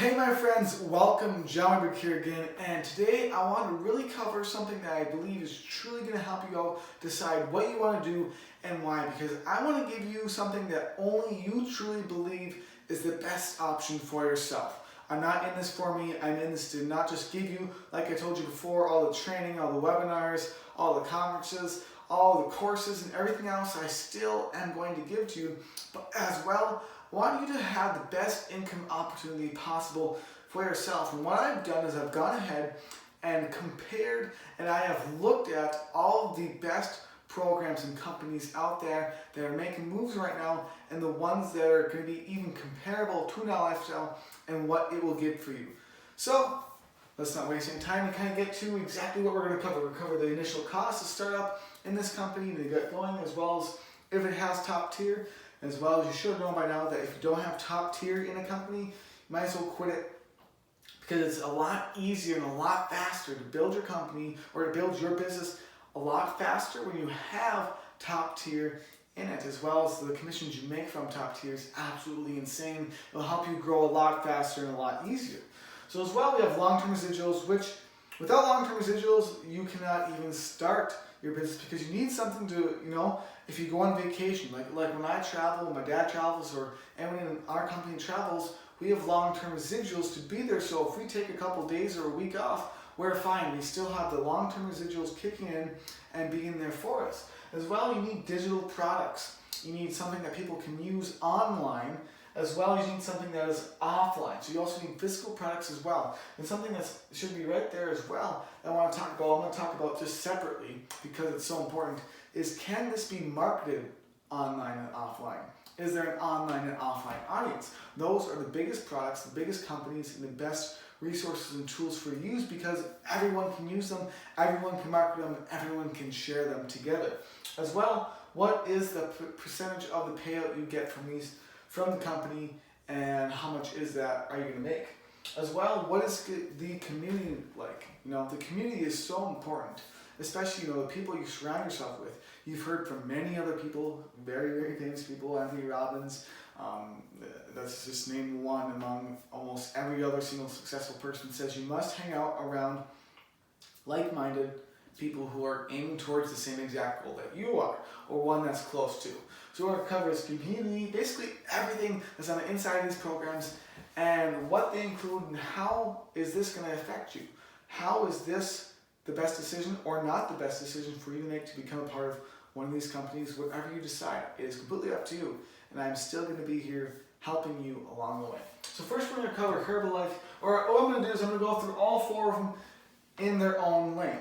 Hey my friends, welcome, John Wick here again, and today I want to really cover something that I believe is truly going to help you out decide what you want to do and why, because I want to give you something that only you truly believe is the best option for yourself. I'm not in this for me, I'm in this to not just give you, like I told you before, all the training, all the webinars, all the conferences, all the courses and everything else I still am going to give to you, but as well, I want you to have the best income opportunity possible for yourself. And what I've done is I've gone ahead and compared and I have looked at all of the best programs and companies out there that are making moves right now and the ones that are going to be even comparable to Now Lifestyle and what it will get for you. So let's not waste any time and kind of get to exactly what we're going to cover. We'll cover the initial cost to start up in this company to get going, as well as if it has top tier, as well as you should know by now that if you don't have top tier in a company, you might as well quit it, because it's a lot easier and a lot faster to build your company or to build your business a lot faster when you have top tier in it, as well as the commissions you make from top tier is absolutely insane. It'll help you grow a lot faster and a lot easier. So as well, we have long-term residuals, which without long-term residuals, you cannot even start your business, because you need something to, if you go on vacation, like when I travel, when my dad travels, or anyone in our company travels, we have long-term residuals to be there. So if we take a couple days or a week off, we're fine. We still have the long-term residuals kicking in and being there for us. As well, you need digital products. You need something that people can use online, as well as you need something that is offline. So you also need physical products as well. And something that should be right there as well that I'm going to talk about just separately because it's so important, is can this be marketed online and offline? Is there an online and offline audience? Those are the biggest products, the biggest companies, and the best resources and tools for use, because everyone can use them, everyone can market them, everyone can share them together. As well, what is the percentage of the payout you get from the company, and how much is that are you going to make? As well, what is the community like? The community is so important, especially the people you surround yourself with. You've heard from many other people, very, very famous people, Anthony Robbins, that's just name one among almost every other single successful person, says you must hang out around like-minded people who are aiming towards the same exact goal that you are, or one that's close to. So we're going to cover is community, basically everything that's on the inside of these programs, and what they include, and how is this going to affect you. How is this the best decision or not the best decision for you to make to become a part of one of these companies? Whatever you decide, it is completely up to you, and I'm still going to be here helping you along the way. So first we're going to cover Herbalife, or what I'm going to do is I'm going to go through all four of them in their own lane.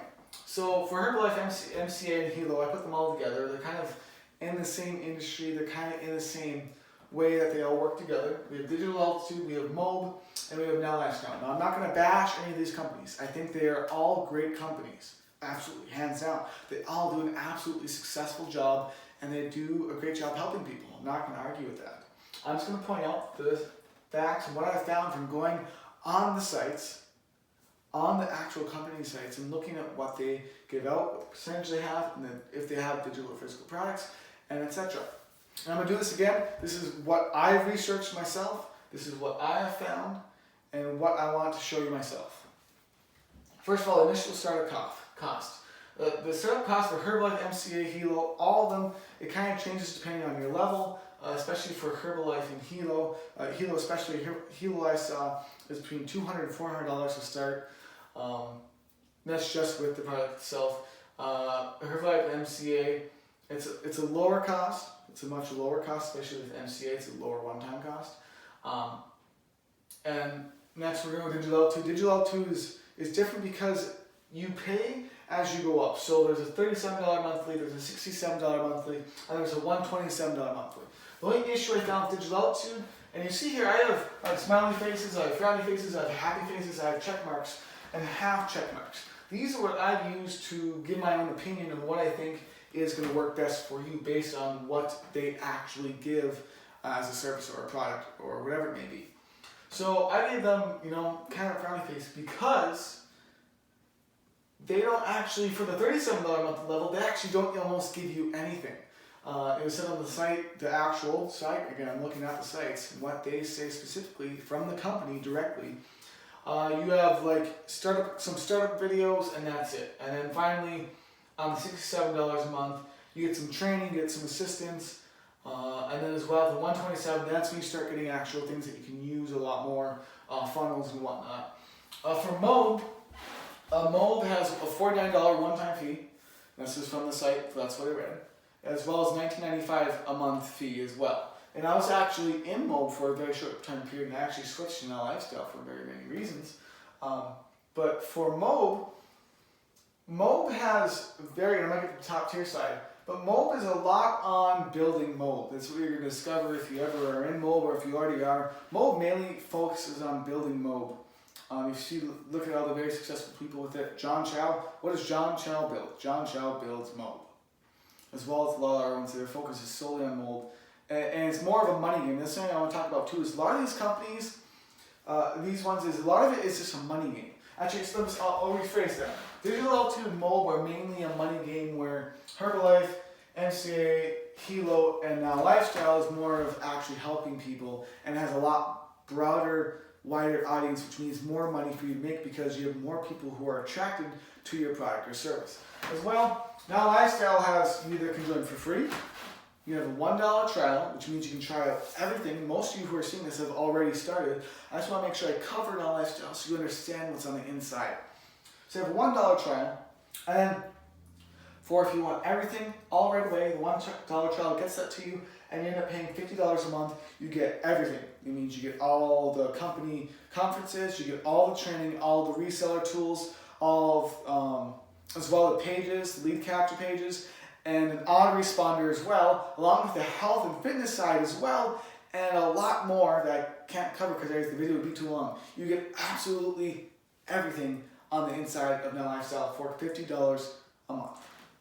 So for Herbalife, MCA, and Hilo, I put them all together. They're kind of in the same industry, they're kind of in the same way that they all work together. We have Digital Altitude, we have Mob, and we have Now Lifestyle. Now I'm not going to bash any of these companies. I think they are all great companies, absolutely, hands down. They all do an absolutely successful job, and they do a great job helping people. I'm not going to argue with that. I'm just going to point out the facts and what I found from going on the sites, on the actual company sites, and looking at what they give out, what percentage they have, and then if they have digital or physical products, and etc. And I'm going to do this again. This is what I've researched myself. This is what I have found, and what I want to show you myself. First of all, initial startup cost. The startup cost for Herbalife, MCA, Hilo, all of them, it kind of changes depending on your level, especially for Herbalife and Hilo. Hilo, especially Hilo, I saw is between $200 and $400 to start. That's just with the product itself. Herbalife and MCA, it's a lower cost. It's a much lower cost, especially with MCA. It's a lower one-time cost. And next we're going to Digital Altitude. Digital Altitude is different because you pay as you go up. So there's a $37 monthly, there's a $67 monthly, and there's a $127 monthly. The only issue I found with Digital Altitude, and you see here I have smiley faces, I have frowny faces, I have happy faces, I have check marks, and half check marks. These are what I've used to give my own opinion of what I think is going to work best for you based on what they actually give as a service or a product or whatever it may be. So I gave them, kind of frowny face, because they don't actually, for the $37 monthly level, they actually don't almost give you anything. It was said on the site, the actual site, again I'm looking at the sites, and what they say specifically from the company directly. You have like some startup videos and that's it. And then finally, on $67 a month, you get some training, you get some assistance, and then as well the $127, that's when you start getting actual things that you can use a lot more, funnels and whatnot. For Mob, Mob has a $49 one-time fee. This is from the site, that's what I read. As well as $19.95 a month fee as well. And I was actually in Mob for a very short time period, and I actually switched to Now Lifestyle for very many reasons. But for Mob, Mob has very, I'm going to get the top tier side, but Mob is a lot on building Mob. That's what you're going to discover if you ever are in Mob or if you already are. Mob mainly focuses on building Mob. You see, look at all the very successful people with it. John Chow, what does John Chow build? John Chow builds Mob. As well as a lot of other ones, their focus is solely on Mob. And it's more of a money game. That's something I want to talk about too, is a lot of these companies, these ones, is a lot of it is just a money game. Actually, I'll rephrase that. Digital Altitude and Mob are mainly a money game, where Herbalife, MCA, Hilo, and Now Lifestyle is more of actually helping people and has a lot broader, wider audience, which means more money for you to make because you have more people who are attracted to your product or service. As well, Now Lifestyle has, you either can join for free, you have a $1 trial, which means you can try out everything. Most of you who are seeing this have already started. I just want to make sure I cover Now Lifestyle so you understand what's on the inside. So you have a $1 trial, and then for if you want everything all right away, the $1 trial gets that to you, and you end up paying $50 a month. You get everything. It means you get all the company conferences, you get all the training, all the reseller tools, all of, as well the pages, the lead capture pages, and an autoresponder as well, along with the health and fitness side as well, and a lot more that I can't cover because the video would be too long. You get absolutely everything on the inside of Now Lifestyle for $50 a month.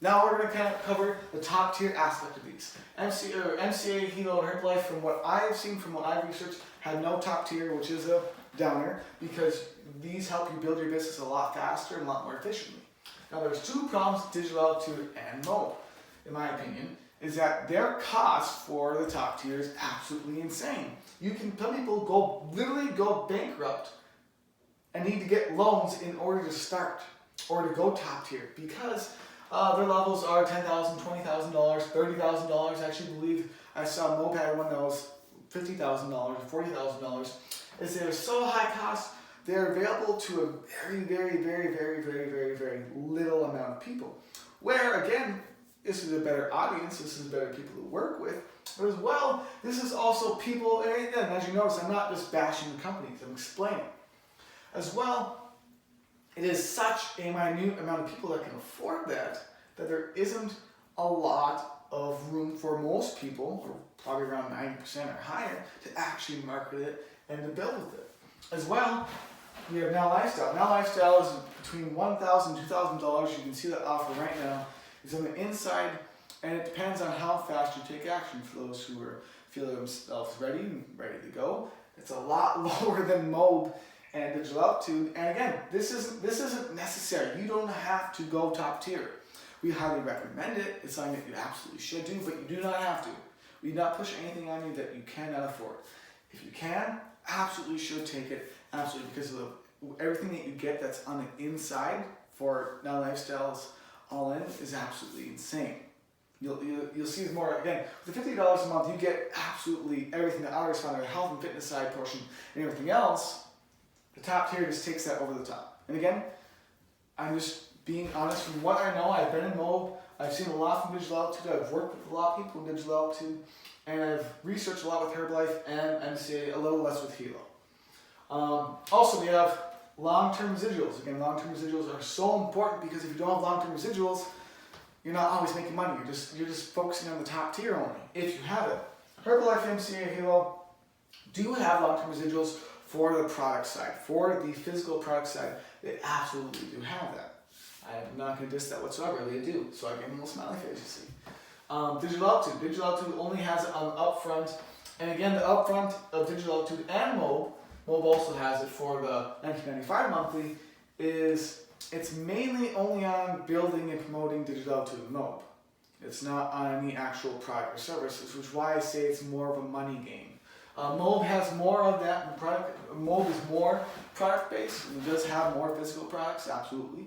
Now we're going to kind of cover the top tier aspect of these. MCA, Hilo, and Herbalife, from what I've seen, from what I've researched, have no top tier, which is a downer, because these help you build your business a lot faster and a lot more efficiently. Now there's two problems with Digital Altitude and Mob, in my opinion, is that their cost for the top tier is absolutely insane. Some people literally go bankrupt and need to get loans in order to start or to go top tier because their levels are $10,000, $20,000, $30,000. I actually believe I saw Mob had one that was $50,000 or $40,000. Is they're so high cost, they're available to a very, very, very, very, very, very, very little amount of people. Where again, this is a better audience, this is better people to work with, but as well, this is also people, and as you notice, I'm not just bashing the companies, I'm explaining. As well, it is such a minute amount of people that can afford that there isn't a lot of room for most people, or probably around 90% or higher, to actually market it and to build with it. As well, we have Now Lifestyle. Now Lifestyle is between $1,000 and $2,000. You can see that offer right now. It's on the inside, and it depends on how fast you take action. For those who feel themselves ready to go, it's a lot lower than Mob and Digital Altitude. And again, this isn't necessary. You don't have to go top tier. We highly recommend it. It's something that you absolutely should do, but you do not have to. We do not push anything on you that you cannot afford. If you can, absolutely should take it. Absolutely, because of everything that you get that's on the inside for Now Lifestyle's all in is absolutely insane. You'll see more, again, with the $50 a month, you get absolutely everything, the autoresponder, the health and fitness side portion, and everything else. The top tier just takes that over the top. And again, I'm just being honest from what I know. I've been in Mob, I've seen a lot from Digital Altitude, I've worked with a lot of people in Digital Altitude, and I've researched a lot with Herbalife and MCA, a little less with Hilo. Also, we have long-term residuals. Again, long-term residuals are so important because if you don't have long-term residuals, you're not always making money. You're just focusing on the top tier only, if you have it. Herbalife, MCA, Hilo do have long-term residuals for the product side. For the physical product side, they absolutely do have that. I'm not going to diss that whatsoever. They do. So I give them a little smiley face, you see. Digital Altitude. Digital Altitude only has it on the upfront. And again, the upfront of Digital Altitude and Mob also has it for the $19.95 monthly, it's mainly only on building and promoting Digital Altitude and Mob. It's not on any actual product or services, which is why I say it's more of a money game. Mold has more of that product. Mold is more product based. It does have more physical products, absolutely.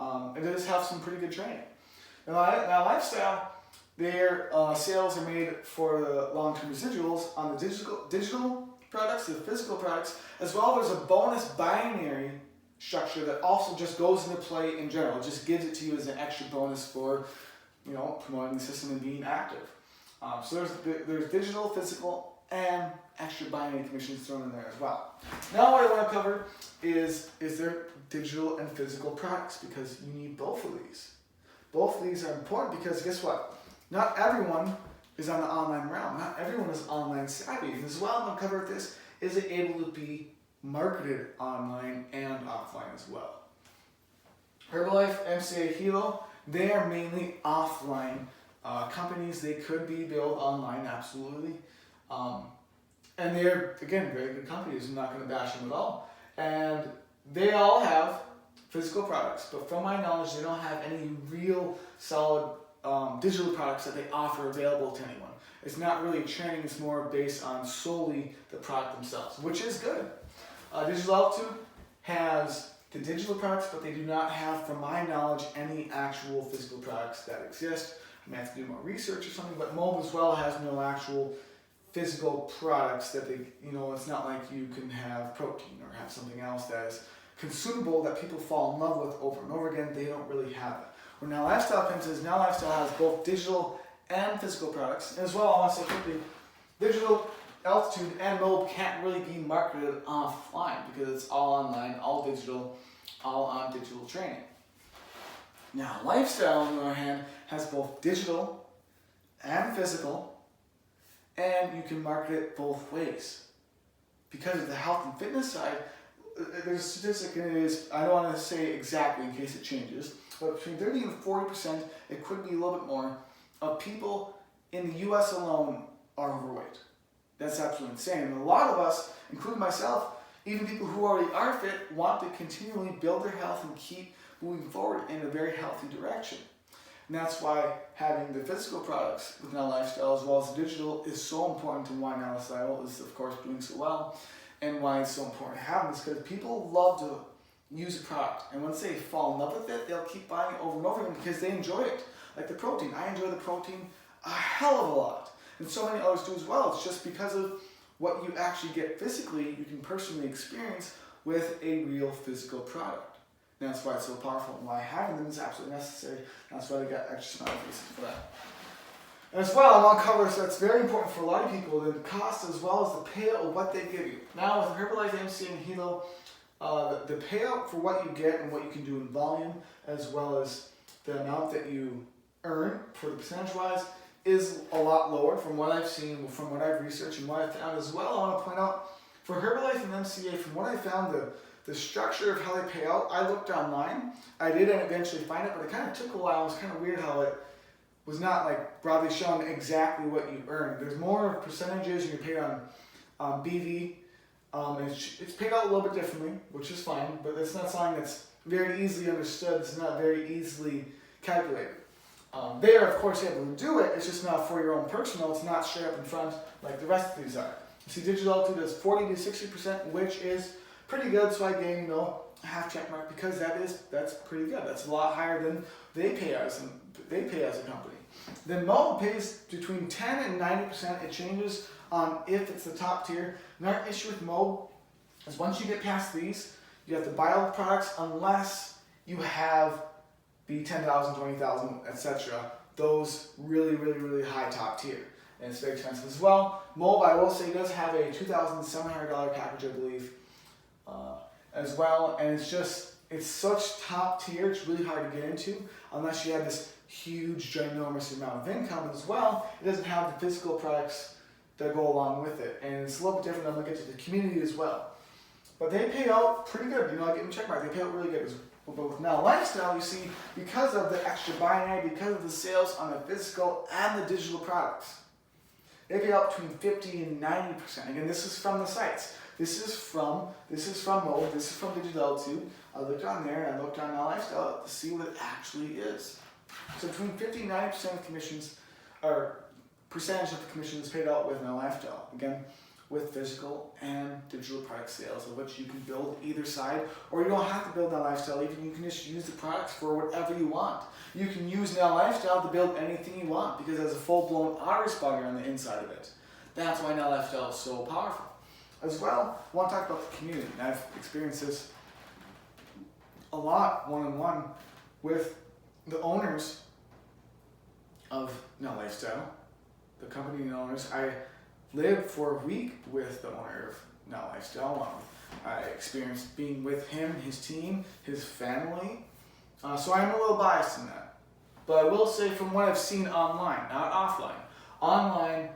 It does have some pretty good training. Now Lifestyle, their sales are made for the long-term residuals on the digital products, the physical products, as well as a bonus binary structure that also just goes into play in general. It just gives it to you as an extra bonus for, promoting the system and being active. So there's digital, physical, and extra binary commissions thrown in there as well. Now what I want to cover is there digital and physical products, because you need both of these. Both of these are important because guess what? Not everyone is on the online realm. Not everyone is online savvy. And as well, I'm going to cover this, is it able to be marketed online and offline as well? Herbalife, MCA, Hilo, they are mainly offline companies. They could be built online, absolutely. And they're, again, very good companies. I'm not going to bash them at all. And they all have physical products, but from my knowledge, they don't have any real solid digital products that they offer available to anyone. It's not really training, it's more based on solely the product themselves, which is good. Digital Altitude has the digital products, but they do not have, from my knowledge, any actual physical products that exist. I may have to do more research or something, but Mold as well has no actual physical products that they, it's not like you can have protein or have something else that is consumable that people fall in love with over and over again. They don't really have it. Where Now Lifestyle comes is, Now Lifestyle has both digital and physical products. And as well, I want to say quickly, Digital Altitude and Mold can't really be marketed offline because it's all online, all digital, all on digital training. Now Lifestyle, on the other hand, has both digital and physical, and you can market it both ways. Because of the health and fitness side, there's a statistic, and it is, I don't want to say exactly in case it changes, but between 30 and 40%, it could be a little bit more, of people in the US alone are overweight. That's absolutely insane. And a lot of us, including myself, even people who already are fit, want to continually build their health and keep moving forward in a very healthy direction. And that's why having the physical products with Now Lifestyle as well as the digital is so important, to why Now Lifestyle is, of course, doing so well, and why it's so important to have this, because people love to use a product, and once they fall in love with it, they'll keep buying it over and over again because they enjoy it. Like the protein, I enjoy the protein a hell of a lot, and so many others do as well. It's just because of what you actually get physically, you can personally experience with a real physical product. And that's why it's so powerful, and why having them is absolutely necessary. That's why they got extra smile faces for that. And as well, I want to cover, so that's very important for a lot of people, the cost as well as the payout of what they give you. Now with Herbalife, MCA, and Hilo, the payout for what you get and what you can do in volume, as well as the amount that you earn for the percentage-wise, is a lot lower from what I've seen, from what I've researched and what I've found as well. I want to point out, for Herbalife and MCA, from what I found, the structure of how they pay out, I looked online. I did eventually find it, but it kind of took a while. It was kind of weird how it was not like broadly shown exactly what you earn. There's more percentages, and you're paid on BV. It's paid out a little bit differently, which is fine, but it's not something that's very easily understood. It's not very easily calculated. They are, of course, able to do it. It's just not for your own personal. It's not straight up in front like the rest of these are. You see, Digital Altitude does 40 to 60%, which is pretty good. So I gave a half check mark because that's pretty good. That's a lot higher than they pay as a company. Then Mold pays between 10 and 90%. It changes on if it's the top tier. Another issue with Mold is once you get past these, you have to buy all the products unless you have the 10,000, 20,000, etc. Those really, really, really high top tier. And it's very expensive as well. Mold, I will say, does have a $2,700 package, I believe, as well. And it's such top tier, it's really hard to get into unless you have this huge, ginormous amount of income as well. It doesn't have the physical products that go along with it. And it's a little bit different. I'm going to get to the community as well. But they pay out pretty good. I give them a check mark. They pay out really good as well. But with Now Lifestyle, you see, because of the extra binary, because of the sales on the physical and the digital products, they pay out between 50 and 90%. Again, this is from the sites. This is from Mold. This is from Digital Altitude. I looked on there and I looked on Now Lifestyle to see what it actually is. So between 50 and 90% of commissions, or percentage of the commission is paid out with Now Lifestyle. Again, with physical and digital product sales, of which you can build either side, or you don't have to build Now Lifestyle. Even you can just use the products for whatever you want. You can use Now Lifestyle to build anything you want because it has a full-blown autoresponder on the inside of it. That's why Now Lifestyle is so powerful. As well, I want to talk about the community. And I've experienced this a lot one-on-one with the owners of Now Lifestyle, the company owners. I lived for a week with the owner of Now Lifestyle. I experienced being with him, his team, his family. So I'm a little biased in that. But I will say from what I've seen online, not offline. Online,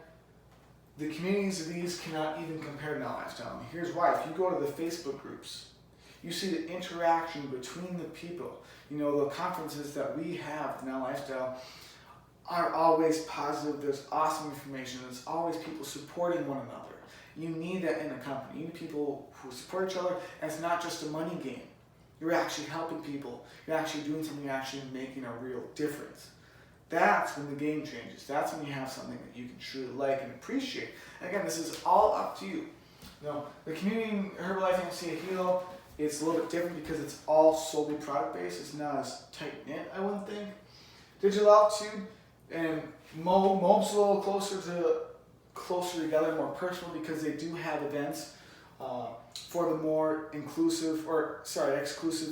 the communities of these cannot even compare to Now Lifestyle. And here's why. If you go to the Facebook groups, you see the interaction between the people. You know, the conferences that we have with Now Lifestyle are always positive. There's awesome information. There's always people supporting one another. You need that in a company. You need people who support each other, and it's not just a money game. You're actually helping people. You're actually doing something. You're actually making a real difference. That's when the game changes. That's when you have something that you can truly like and appreciate. And again, this is all up to you. You know, the community Herbalife MCA Hilo, it's a little bit different because it's all solely product based. It's not as tight knit, I wouldn't think. Digital Altitude and Mobe's a little closer together, more personal, because they do have events for the more exclusive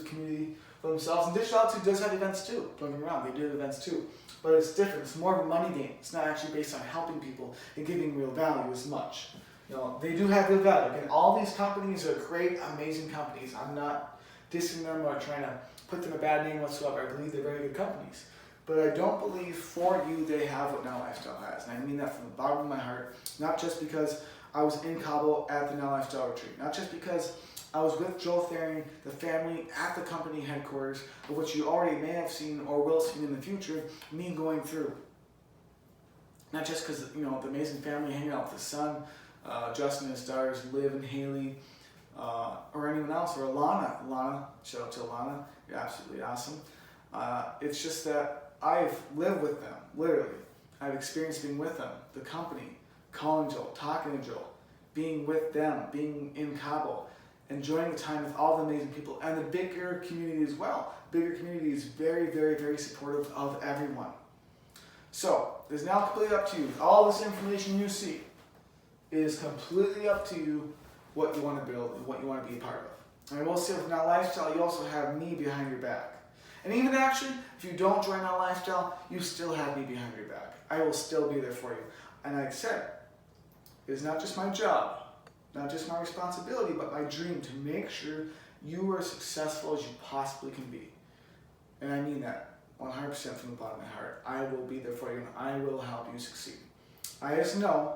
community for themselves. And Digital Altitude does have events too. Don't get me wrong, they do have events too. But it's different. It's more of a money game. It's not actually based on helping people and giving real value as much. You know, they do have real value. Again, all these companies are great, amazing companies. I'm not dissing them or trying to put them a bad name whatsoever. I believe they're very good companies. But I don't believe for you they have what Now Lifestyle has. And I mean that from the bottom of my heart. Not just because I was in Cabo at the Now Lifestyle retreat. Not just because I was with Joel Therian, the family at the company headquarters, of which you already may have seen or will see in the future, me going through. Not just because, you know, the amazing family hanging out with his son, Justin and his daughters, Liv and Haley, or anyone else, or Alana. Alana, shout out to Alana, you're absolutely awesome. It's just that I've lived with them, literally. I've experienced being with them, the company, calling Joel, talking to Joel, being with them, being in Cabo, enjoying the time with all the amazing people, and the bigger community as well. Bigger community is very, very, very supportive of everyone. So, it's now completely up to you. All this information you see is completely up to you what you want to build and what you want to be a part of. And I will say with Now Lifestyle, you also have me behind your back. And even actually, if you don't join Now Lifestyle, you still have me behind your back. I will still be there for you. And like I said, it's not just my job, not just my responsibility, but my dream to make sure you are as successful as you possibly can be. And I mean that 100% from the bottom of my heart. I will be there for you and I will help you succeed. I just know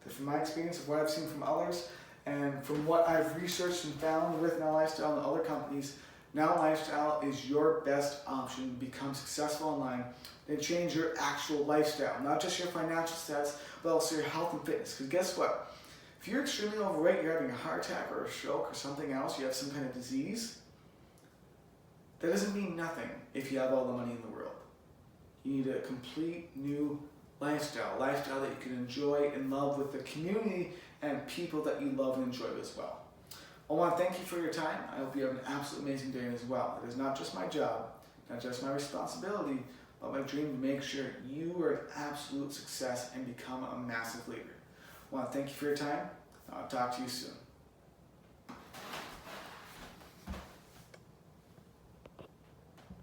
that from my experience of what I've seen from others and from what I've researched and found with Now Lifestyle and other companies, Now Lifestyle is your best option to become successful online and change your actual lifestyle, not just your financial status, but also your health and fitness. Because guess what? If you're extremely overweight, you're having a heart attack or a stroke or something else, you have some kind of disease, that doesn't mean nothing if you have all the money in the world. You need a complete new lifestyle that you can enjoy and love with the community and people that you love and enjoy as well. I want to thank you for your time. I hope you have an absolutely amazing day as well. It is not just my job, not just my responsibility, but my dream to make sure you are an absolute success and become a massive leader. I want to thank you for your time. I'll talk to you soon.